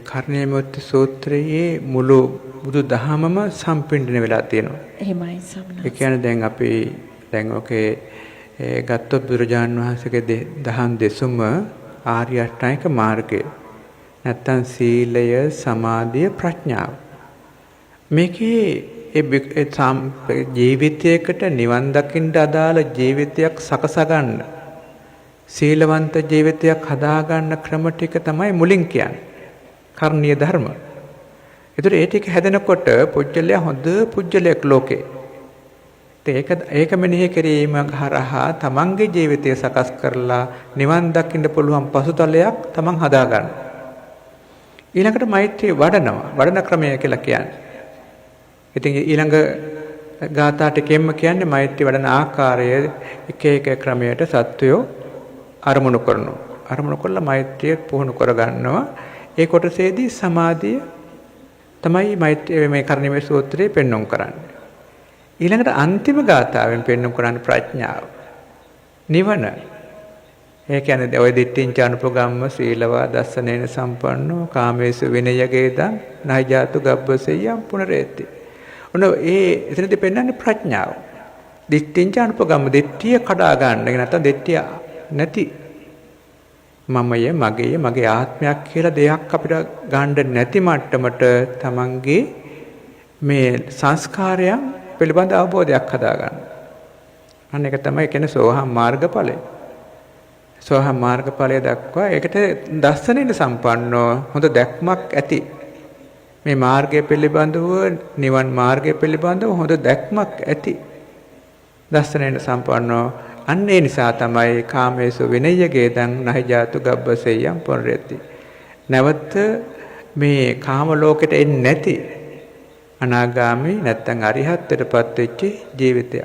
කර්ණීය මෙත්ත සූත්‍රයේ මුළු බුදු දහමම සම්පින්ඩණය වෙලා තියෙනවා. එහෙමයි සමනස. ඒ කියන්නේ දැන් අපි දැන් ඔකේ ගත්තොත් බුදුරජාන් වහන්සේගේ දහම් දෙසුම ආර්ය අෂ්ටාංගික මාර්ගය. නැත්තම් සීලය, සමාධිය, ප්‍රඥාව. මේකේ ජීවිතයකට නිවන් දකින්න අදාළ ජීවිතයක් සකසා ගන්න. සීලවන්ත ජීවිතයක් හදා ගන්න ක්‍රම ටික තමයි මුලින් කියන්නේ. කර්ණීය ධර්ම. ඒතර ඒ ටික හැදෙනකොට පුජ්‍යලයා හොඳ පුජ්‍යලයක් ලෝකේ. ඒක මෙනෙහි කිරීම හරහා තමන්ගේ ජීවිතය සකස් කරලා නිවන් දකින්න පුළුවන් පසුතලයක් තමන් හදා ගන්න. ඊළඟට මෛත්‍රිය වඩන ක්‍රමය කියලා කියන්නේ. ඉතින් ඊළඟ ගාථා ටිකෙන්ම කියන්නේ මෛත්‍රිය වඩන ආකාරය එක එක ක්‍රමයට සත්වයෝ අරමුණු කරනවා. අරමුණු කළා මෛත්‍රිය පුහුණු කර ගන්නවා. ඒ කොටසේදී සමාධිය තමයි මෛත්‍රිය මේ කර්ණීය සූත්‍රයේ පෙන්වුම් කරන්නේ. ඊළඟට අන්තිම ගාථාවෙන් පෙන්වුම් කරන්නේ ප්‍රඥාව. නිවන. ඒ කියන්නේ ඔය දිට්ඨිංච අනුපගම්ම සීලවා දස්සනේන සම්පන්නෝ කාමේසු විනයගේදං නයිජාතු ගබ්බසෙය්‍යං පුනරේති. ඔන්න එතනදී පෙන්වන්නේ ප්‍රඥාව. දිට්ඨිංච අනුපගම්ම දිට්ඨිය කඩා ගන්න. නැත්නම් දිට්ඨිය නැති මමය මගේ ආත්මයක් කියලා දෙයක් අපිට ගන්න නැති මට්ටමට තමන්ගේ මේ සංස්කාරයන් පිළිබඳ අවබෝධයක් හදා ගන්න. අන්න ඒක තමයි කියන්නේ සෝහම් මාර්ගඵලය. සෝහම් මාර්ගඵලය දක්වා ඒකට දස්සනේන සම්පන්නෝ හොඳ දැක්මක් ඇති. මේ මාර්ගය පිළිබඳව නිවන් මාර්ගය පිළිබඳව හොඳ දැක්මක් ඇති. දස්සනේන සම්පන්නෝ අන්න ඒ නිසා තමයි කාමේසු විනය්‍යගේදං නහිජාතු ගබ්බසෙය්‍යං පුනරේති. නැවත මේ කාම ලෝකෙට එන්නේ නැති අනාගාමි නැත්තම් අරිහත්ත්වයටපත් වෙච්ච ජීවිතයක්.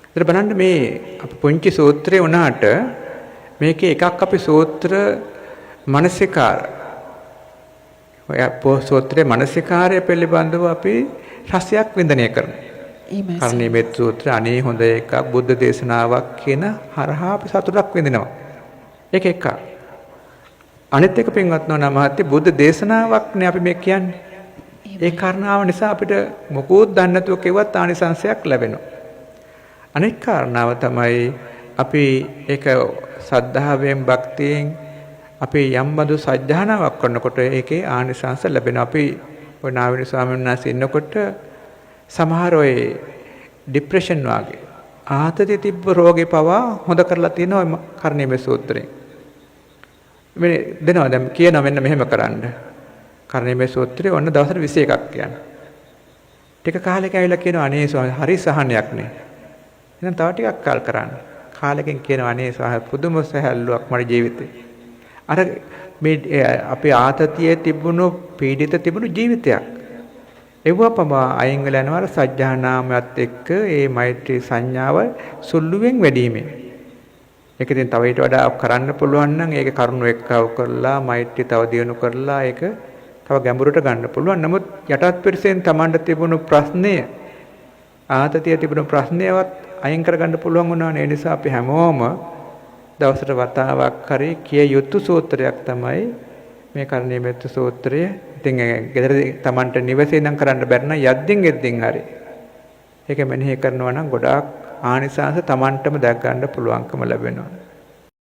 ඒතර බලන්න මේ අපි පුංචි සූත්‍රේ වුණාට මේකේ එකක් අපි සූත්‍ර මානසිකාර. ඔය සූත්‍රයේ මානසිකාරය පිළිබඳව අපි රසයක් වින්දනය කරනවා. කර්ණීය මෙත්ත සූත්‍රය අනේ හොඳ එකක් බුද්ධ දේශනාවක් කියන හරහා අපි සතුටක් විඳිනවා. ඒක එකක්. අනිත් එක පින්වත්නි නමහත්ටි බුද්ධ දේශනාවක් නේ අපි මේ කියන්නේ. ඒ කාරණාව නිසා අපිට මොකෝත් දන්නේ නැතුව කෙරුවත් ආනිසංශයක් ලැබෙනවා. අනෙක් කාරණාව තමයි අපි ඒක සද්ධාවෙන් භක්තියෙන් අපි යම් බඳු සත්‍යඥාවක් කරනකොට ඒකේ ආනිසංශ ලැබෙනවා. අපි ඔය නාවිනි ස්වාමීන් වහන්සේ ඉන්නකොට සමහර ඔය ડિප්‍රෙෂන් වගේ ආතතිය තිබ්බ රෝගේ පවා හොඳ කරලා තියෙනවා කර්ණීය සූත්‍රයෙන්. මේ දෙනවා දැන් කියනවා මෙන්න මෙහෙම කරන්න. කර්ණීය සූත්‍රය ඔන්න දවසට 21ක් කියන්නේ. ටික කාලෙක ඇවිල්ලා කියනවා අනේ ස්වාමී හරි සහනයක් නේ. එහෙනම් තව ටිකක් කල් කරන්න. කාලෙකින් කියනවා අනේ ස්වාමී පුදුම සහැල්ලුවක් මගේ ජීවිතේ. අර මේ අපේ ආතතියේ තිබුණු පීඩිත තිබුණු ජීවිතයක්. එවපම අයින් වෙලා යනවා සත්‍යානාමයත් එක්ක ඒ මෛත්‍රී සංඥාව සුළුවෙන් වැඩිීමෙන්. ඒක ඉතින් තව ඊට වඩා කරන්න පුළුවන් නම් ඒක කරුණු එක්කව කරලා මෛත්‍රී තව දියුණු කරලා ඒක තව ගැඹුරට ගන්න පුළුවන්. නමුත් යටත් පිරිසෙන් Tamanට තිබුණු ප්‍රශ්නය ආතතිය තිබුණු ප්‍රශ්නයවත් අයින් කරගන්න පුළුවන් වුණා. ඒ නිසා අපි හැමෝම දවසට වතාවක් හරි කිය යුතු සූත්‍රයක් තමයි මේ කර්ණීය මෙත්ත සූත්‍රය. ඉතින් ගෙදරදී Tamanට නිවසේ නම් කරන්න බැරි නම් යද්දින් හරි ඒක මෙනෙහි කරනවා නම් ගොඩාක් ආනිසංස Tamanටම දැක් ගන්න පුළුවන්කම ලැබෙනවා.